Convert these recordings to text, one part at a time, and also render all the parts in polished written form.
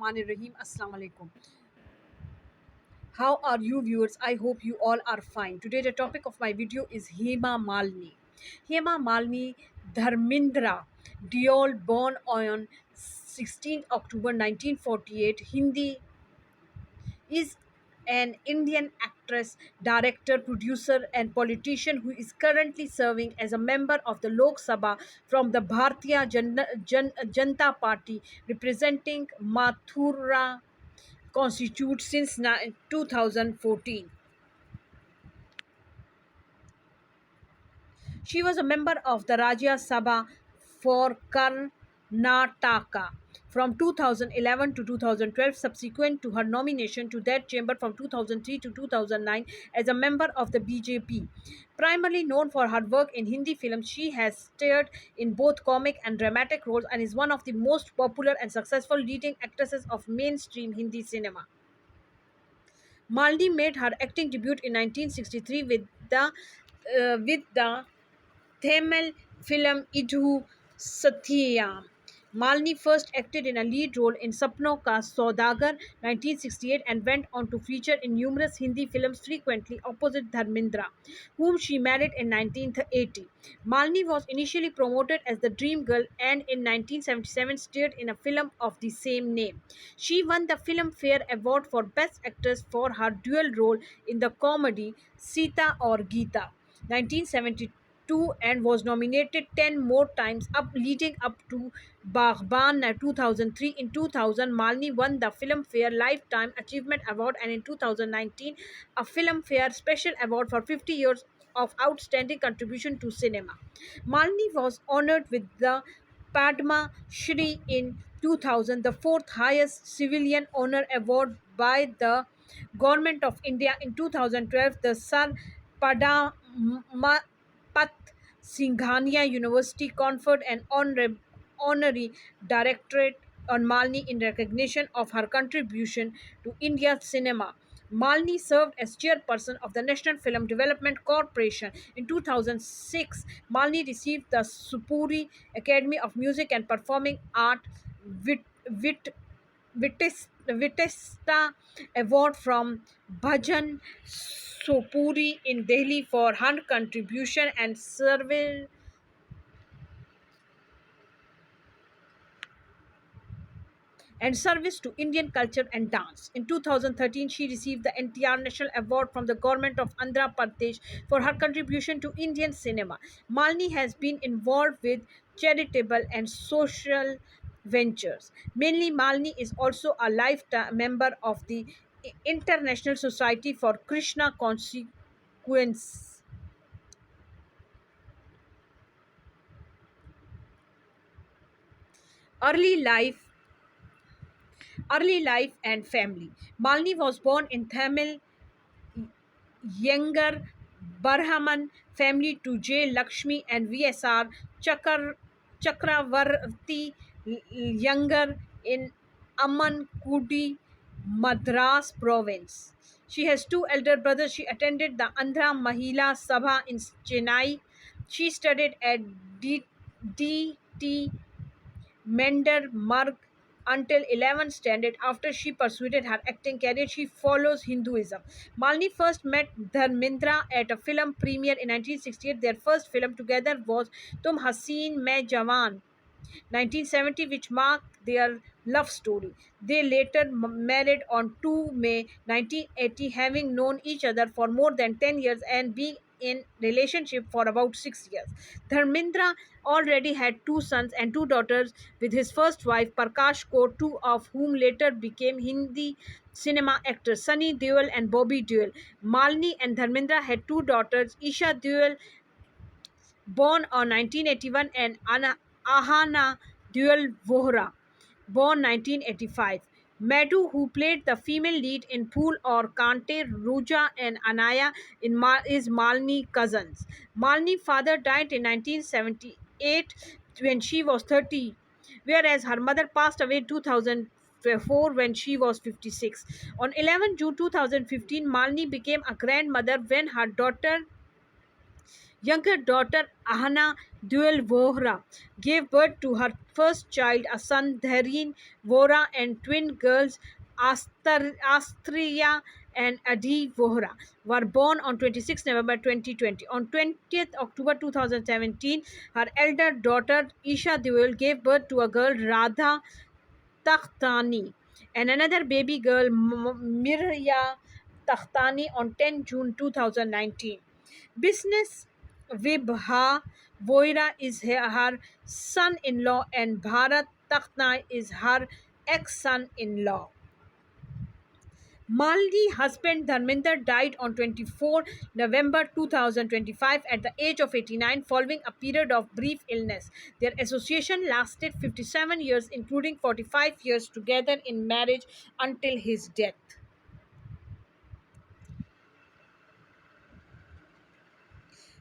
Bismillahirrahmanirrahim. Assalamu alaikum. How are you viewers? I hope you all are fine. Today the topic of my video is Hema Malini. Hema Malini Dharmendra Deol, born on 16th October 1948, Hindi, is an Indian actress, director, producer, and politician who is currently serving as a member of the Lok Sabha from the Bharatiya Janata Party, representing Mathura constitute since 2014. She was a member of the Rajya Sabha for Karnataka from 2011 to 2012, subsequent to her nomination to that chamber from 2003 to 2009 as a member of the BJP. Primarily known for her work in Hindi films, she has starred in both comic and dramatic roles and is one of the most popular and successful leading actresses of mainstream Hindi cinema. Malini made her acting debut in 1963 with the Tamil film Idhu Sathya. Malini first acted in a lead role in Sapno Ka Saudagar 1968 and went on to feature in numerous Hindi films, frequently opposite Dharmendra, whom she married in 1980. Malini was initially promoted as the Dream Girl and in 1977 starred in a film of the same name. She won the Filmfare Award for Best Actress for her dual role in the comedy Sita or Geeta 1972 and was nominated 10 more times up leading up to Baghban 2003. In 2000, Malini won the Filmfare Lifetime Achievement Award and in 2019 a Filmfare Special Award for 50 years of outstanding contribution to cinema. Malini was honored with the Padma Shri in 2000, the fourth highest civilian honor award by the Government of India. In 2012, the Sir Padma Pat Singhania University conferred an honorary doctorate on Malini in recognition of her contribution to India's cinema. Malini served as chairperson of the National Film Development Corporation. In 2006, Malini received the Supuri Academy of Music and Performing Art Vitesta Award from Bhajan Sopuri in Delhi for her contribution and service to Indian culture and dance. In 2013, she received the NTR National Award from the government of Andhra Pradesh for her contribution to Indian cinema. Malini has been involved with charitable and social ventures. Mainly, Malini is also a lifetime member of the International Society for Krishna Consequence. Early life Early life and family. Malini was born in Tamil younger Brahman family to J. Lakshmi and VSR Chakravarti younger in Ammankudi, Madras province. She has two elder brothers. She attended the Andhra Mahila Sabha in Chennai. She studied at DT Mender Marg until 11th standard. After she pursued her acting career, she follows Hinduism. Malini first met Dharmendra at a film premiere in 1968. Their first film together was Tum Haseen Main Jawan 1970, which marked their love story. They later married on 2 May 1980, having known each other for more than 10 years and being in relationship for about 6 years. Dharmendra already had two sons and two daughters with his first wife Prakash Kaur, two of whom later became Hindi cinema actors Sunny Deol and Bobby Deol. Malini and Dharmendra had two daughters, Isha Deol, born on 1981, and Ahana Dual Vohra, born 1985. Madhu, who played the female lead in Phool or Kante, Ruja and Anaya is Malini cousins. Malini's father died in 1978 when she was 30, whereas her mother passed away in 2004 when she was 56. On 11 June 2015, Malini became a grandmother when her daughter younger daughter Ahana Duel Vohra gave birth to her first child, a son Dhareen Vohra, and twin girls Astria and Adi Vohra were born on 26 November 2020. On 20th October 2017, her elder daughter Isha Duel gave birth to a girl, Radha Takhtani, and another baby girl, Mirya Takhtani, on 10 June 2019. Business Vibha Voira is her son in law, and Bharat Takhtani is her ex son in law. Maldi husband Dharminder died on 24 November 2025 at the age of 89 following a period of brief illness. Their association lasted 57 years, including 45 years together in marriage until his death.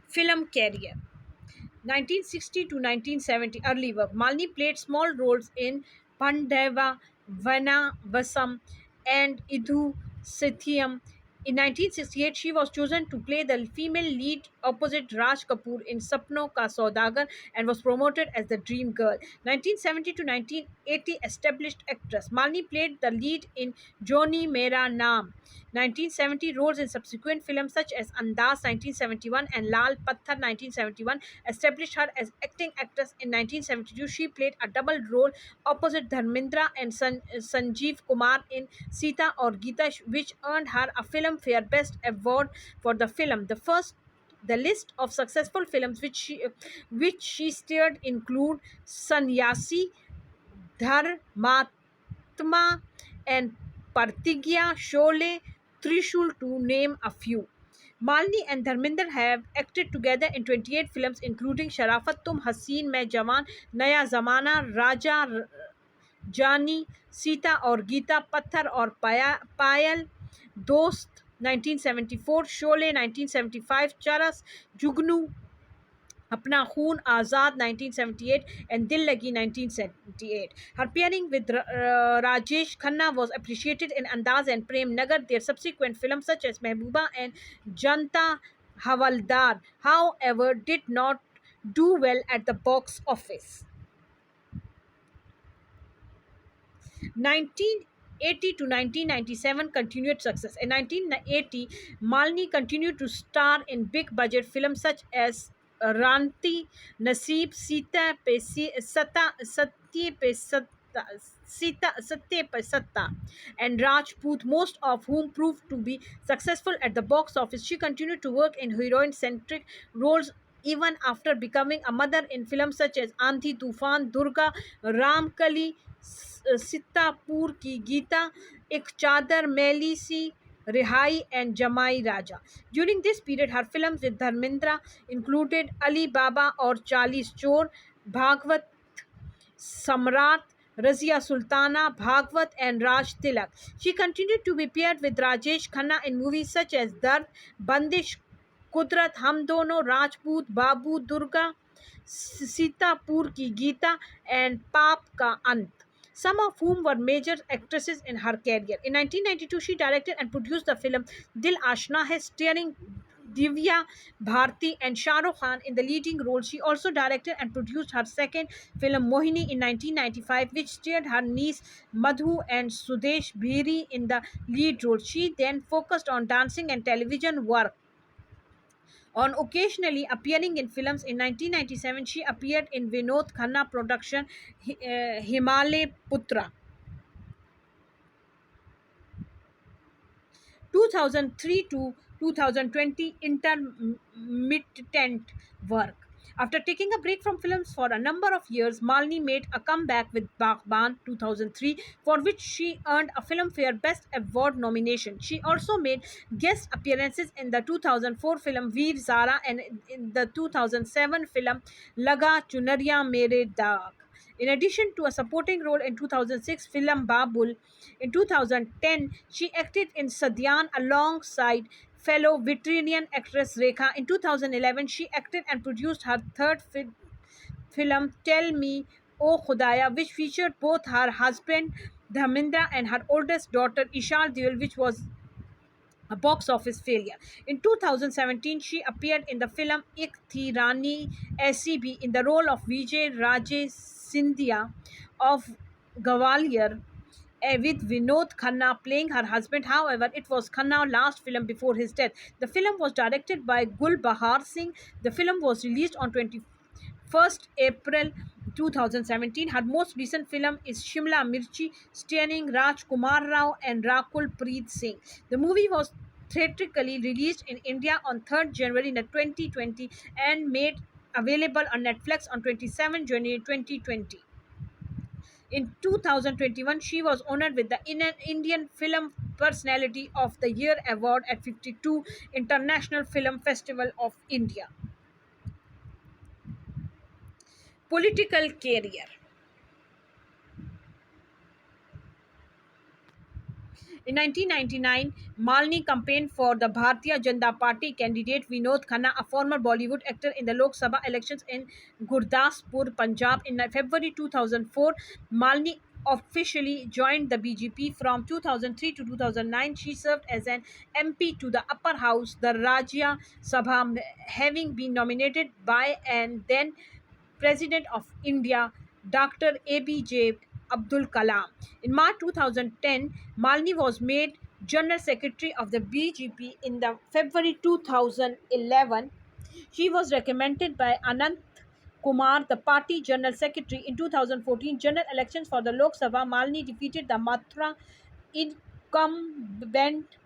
Film career 1960 to 1970, early work. Malini played small roles in Pandava, Vanavasam, and Idhu Sithyam. In 1968, she was chosen to play the female lead opposite Raj Kapoor in Sapno Ka Saudagar and was promoted as the Dream Girl. 1970 to 1980, established actress. Malini played the lead in Joni Mera Naam. 1970, roles in subsequent films such as Andaz 1971 and Lal Patthar 1971 established her as acting actress. In 1972, she played a double role opposite Dharmendra and Sanjeev Kumar in Sita or Geeta, which earned her a Filmfare Best Award for the film. The list of successful films which she starred include Sannyasi, Dharmatma, and Partigya, Sholay, Trishul, to name a few. Malini and Dharminder have acted together in 28 films, including Sharafat Tum, Haseen Main Jawan, Naya Zamana, Raja Jani, Sita और गीता, पत्थर और पायल, दोस्त 1974, शोले 1975, चरस, जुगनू, अपना खून आज़ाद 1978, and Dil Lagi 1978. Her pairing with Rajesh Khanna was appreciated in Andaz and Prem Nagar. Their subsequent films such as Mehbooba and Janta Havaldar, however, did not do well at the box office. 1980 to 1997, continued success. In 1980, Malini continued to star in big budget films such as Ranti, Naseeb, Sita Pe Sata, Satya Pe Sata, Satya Pe Satta, and Rajput, most of whom proved to be successful at the box office. She continued to work in heroine-centric roles even after becoming a mother in films such as Andhi Tufan, Durga, Ramkali, Sitapur Ki Geeta, Ek Chadar Maili Si, Rihai, and Jamai Raja. During this period, her films with Dharmendra included Ali Baba or Chalis Chor, Bhagwat Samrat, Razia Sultana, Bhagwat, and Raj Tilak. She continued to be paired with Rajesh Khanna in movies such as Dard, Bandish, Kudrat, Hum Dono, Rajput, Babu, Durga, Sitapur Ki Geeta, and Paap Ka Ant, some of whom were major actresses in her career. In 1992, she directed and produced the film Dil Ashna Hai, starring Divya Bharti and Shah Rukh Khan in the leading role. She also directed and produced her second film Mohini in 1995, which starred her niece Madhu and Sudesh Bhiri in the lead role. She then focused on dancing and television work, on occasionally appearing in films. In 1997, she appeared in Vinod Khanna production Himalay Putra. 2003 to 2020, intermittent work. After taking a break from films for a number of years, Malini made a comeback with Baghban 2003, for which she earned a Filmfare Best Award nomination. She also made guest appearances in the 2004 film Veer Zara and in the 2007 film Laga Chunariya Mere Daag. In addition to a supporting role in 2006 film Babul, in 2010 she acted in Sadyan alongside fellow veterinarian actress Rekha. In 2011, she acted and produced her third film Tell Me O Khudaya, which featured both her husband Dharmendra and her oldest daughter Ishal Deol, which was a box office failure. In 2017, she appeared in the film Ik Thi Rani Aisi Bhi in the role of Vijay Raje Scindia of Gwalior, with Vinod Khanna playing her husband. However, it was Khanna's last film before his death. The film was directed by Gul Bahar Singh. The film was released on 21st April 2017. Her most recent film is Shimla Mirchi, starring Raj Kumar Rao and Rakul Preet Singh. The movie was theatrically released in India on 3rd January 2020 and made available on Netflix on 27 January 2020. In 2021, she was honored with the Indian Film Personality of the Year award at 52 International Film Festival of India. Political career. In 1999, Malni campaigned for the Bharatiya Janata Party candidate Vinod Khanna, a former Bollywood actor, in the Lok Sabha elections in Gurdaspur, Punjab. In February 2004, Malni officially joined the BJP. From 2003 to 2009, she served as an MP to the upper house, the Rajya Sabha, having been nominated by and then President of India, Dr. APJ Abdul Kalam. In March 2010, Malni was made General Secretary of the BJP. In the February 2011, she was recommended by Anant Kumar, the party General Secretary. In 2014 general elections for the Lok Sabha, Malni defeated the Mathura incumbent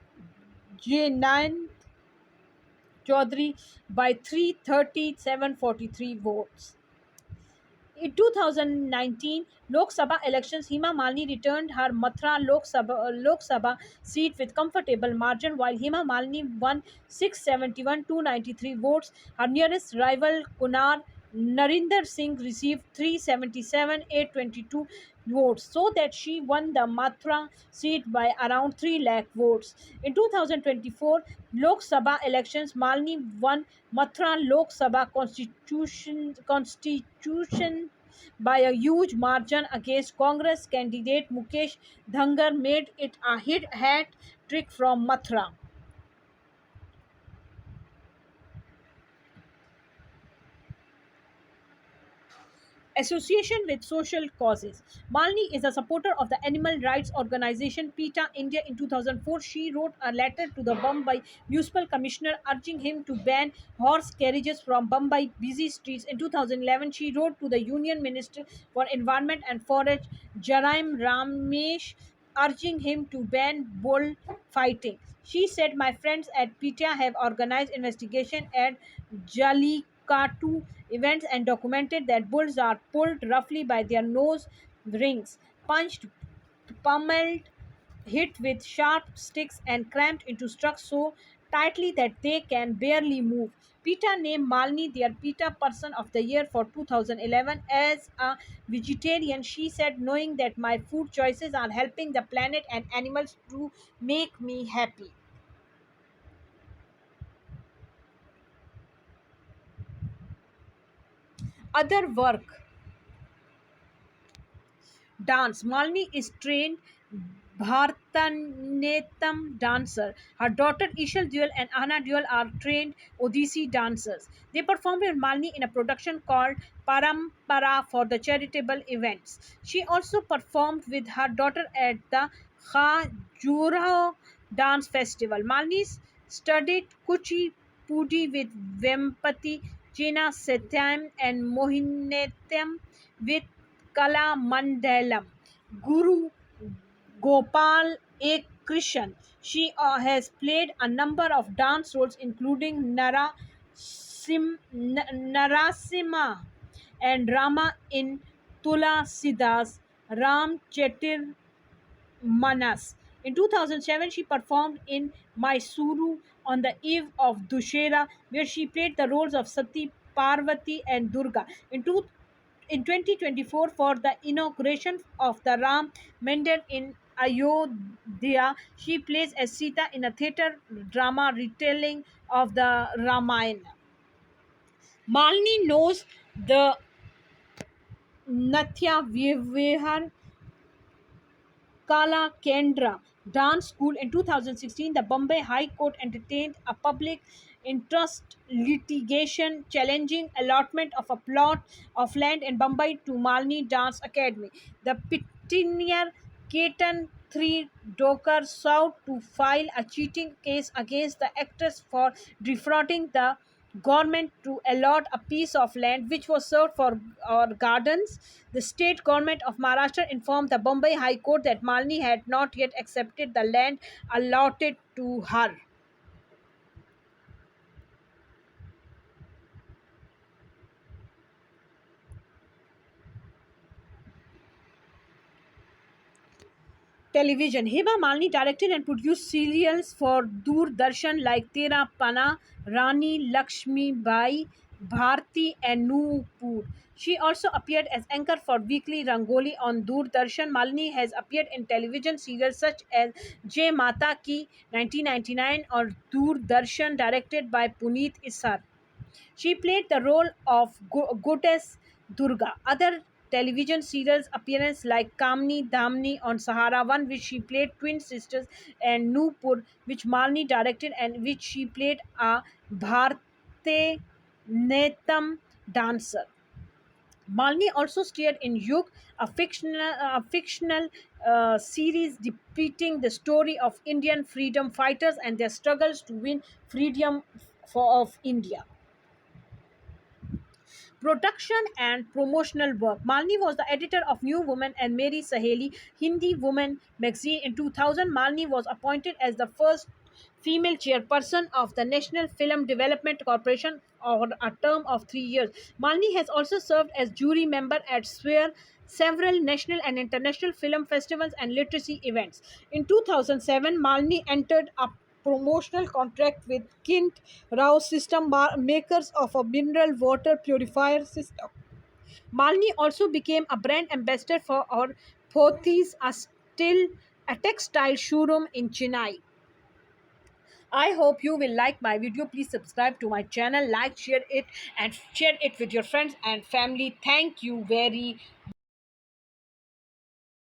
Jainant Chaudhary by 330,743 votes. In 2019 Lok Sabha elections, Hema Malini returned her Mathura Lok Sabha seat with comfortable margin, while Hema Malini won 671,293 votes. Her nearest rival, Kunar Narinder Singh, received 377,822 votes, so that she won the Mathura seat by around 3 lakh votes. In 2024 Lok Sabha elections, Malini won Mathura Lok Sabha constitution by a huge margin against Congress candidate Mukesh Dhangar, made it a hat trick from Mathura. Association with social causes. Malini is a supporter of the animal rights organization PETA India. In 2004, she wrote a letter to the Mumbai Municipal Commissioner urging him to ban horse carriages from Mumbai busy streets. In 2011, she wrote to the Union Minister for Environment and Forest, Jaraim Ramesh, urging him to ban bull fighting. She said, "My friends at PETA have organized investigation at Jallikattu events and documented that bulls are pulled roughly by their nose rings, punched, pummeled, hit with sharp sticks, and cramped into structures so tightly that they can barely move." PETA named Malini their PETA Person of the Year for 2011. As a vegetarian, she said, "Knowing that my food choices are helping the planet and animals to make me happy." Other work. Dance. Malini is trained Bharatanatyam dancer. Her daughter Ishal Duyal and Anna Duyal are trained Odissi dancers. They performed with Malini in a production called Parampara for the charitable events. She also performed with her daughter at the Khajuraho Dance Festival. Malini studied Kuchi Pudi with Vempati Chena Satyam and Mohinettam with Kala Mandalam. Guru Gopal A. Krishan. She has played a number of dance roles, including Narasimha and Rama in Tulasidas Ram Chetir Manas. In 2007, she performed in Mysuru on the eve of Dussehra, where she played the roles of Sati, Parvati, and Durga. In 2024, for the inauguration of the Ram Mandir in Ayodhya, she plays as Sita in a theatre drama retelling of the Ramayana. Malini knows the Natya Vihar Kala Kendra Dance School. In 2016, the Bombay High Court entertained a public interest litigation challenging allotment of a plot of land in Bombay to Malni Dance Academy. The petitioner Ketan 3 Dokar sought to file a cheating case against the actress for defrauding the government to allot a piece of land which was served for gardens. The state government of Maharashtra informed the Bombay High Court that Malni had not yet accepted the land allotted to her. Television. Heba Malini directed and produced serials for Doordarshan like Tera Pana, Rani Lakshmi Bai, Bharti, and Noorpur. She also appeared as anchor for weekly Rangoli on Doordarshan. Malini has appeared in television serials such as Jai Mata Ki 1999 or Doordarshan directed by Puneet Isar. She played the role of goddess Durga. Other television serials appearances like Kamni Damni on Sahara One, which she played twin sisters, and Noopur, which Malni directed and which she played a Bharate Netam dancer. Malni also starred in Yug, a fictional series depicting the story of Indian freedom fighters and their struggles to win freedom of India. Production and promotional work. Malni was the editor of New Woman and Mary Saheli Hindi Woman magazine. In 2000, Malni was appointed as the first female chairperson of the National Film Development Corporation for a term of 3 years. Malni has also served as jury member at several national and international film festivals and literacy events. In 2007, Malni entered a promotional contract with Kint Rao System makers of a mineral water purifier system. Malni also became a brand ambassador for our Pothys, a textile showroom in Chennai. I hope you will like my video. Please subscribe to my channel, like, share it, and share it with your friends and family. Thank you very